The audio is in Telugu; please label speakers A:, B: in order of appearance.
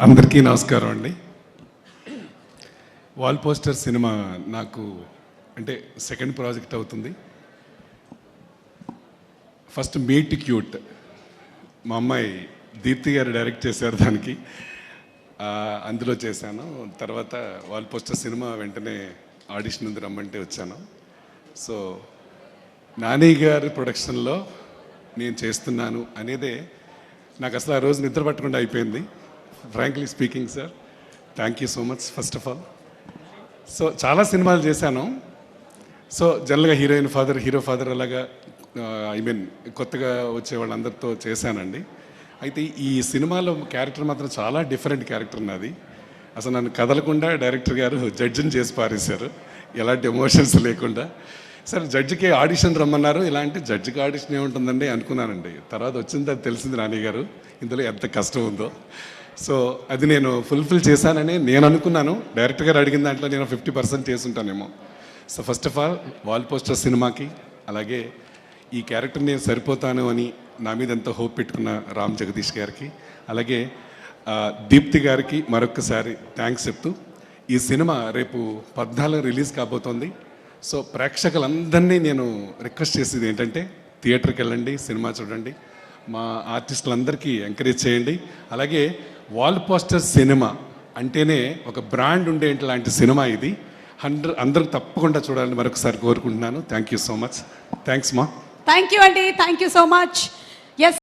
A: అందరికీ నమస్కారం అండి. వాల్ పోస్టర్ సినిమా నాకు అంటే సెకండ్ ప్రాజెక్ట్ అవుతుంది. ఫస్ట్ మీట్ క్యూట్ మా అమ్మాయి దీప్తి గారు డైరెక్ట్ చేశారు, దానికి అందులో చేశాను. తర్వాత వాల్ పోస్టర్ సినిమా వెంటనే ఆడిషన్ ఉంది రమ్మంటే వచ్చాను. సో నాని గారి ప్రొడక్షన్లో నేను చేస్తున్నాను అనేదే నాకు అసలు ఆ రోజు నిద్ర పట్టకుండా అయిపోయింది. Frankly speaking sir, thank you so much first of all. So చాలా సినిమాలు చేశాను. సో జనరల్గా హీరోయిన్ ఫాదర్, హీరో ఫాదర్ అలాగా కొత్తగా వచ్చే వాళ్ళందరితో చేశానండి. అయితే ఈ సినిమాలో క్యారెక్టర్ మాత్రం చాలా డిఫరెంట్ క్యారెక్టర్ నాది. అసలు నన్ను కదలకుండా డైరెక్టర్ గారు జడ్జిని చేసి పారేశారు, ఎలాంటి ఎమోషన్స్ లేకుండా. సార్ జడ్జికి ఆడిషన్ రమ్మన్నారు. ఇలాంటి జడ్జికి ఆడిషన్ ఏముంటుందండి అనుకున్నానండి. తర్వాత వచ్చింది అది తెలిసింది నాని గారు ఇందులో ఎంత కష్టం ఉందో. సో అది నేను ఫుల్ఫిల్ చేశానని నేను అనుకున్నాను. డైరెక్టర్ గారు అడిగిన దాంట్లో నేను 50% చేసుంటానేమో. So first of all wall poster సినిమాకి, అలాగే ఈ క్యారెక్టర్ నేను సరిపోతాను అని నా మీద ఎంతో హోప్ పెట్టుకున్న రామ్ జగదీష్ గారికి, అలాగే దీప్తి గారికి మరొక్కసారి థ్యాంక్స్ చెప్తూ, ఈ సినిమా రేపు 14 రిలీజ్ కాబోతోంది. సో ప్రేక్షకులందరినీ నేను రిక్వెస్ట్ చేసేది ఏంటంటే థియేటర్కి వెళ్ళండి, సినిమా చూడండి, మా ఆర్టిస్టులందరికీ ఎంకరేజ్ చేయండి. అలాగే వాల్ పోస్టర్ సినిమా అంటేనే ఒక బ్రాండ్ ఉండే లాంటి సినిమా ఇది. అందరూ తప్పకుండా చూడాలని మరొకసారి కోరుకుంటున్నాను. Thank you so much. Thanks మా.
B: థ్యాంక్ యూ అండి, థ్యాంక్ యూ సో మచ్.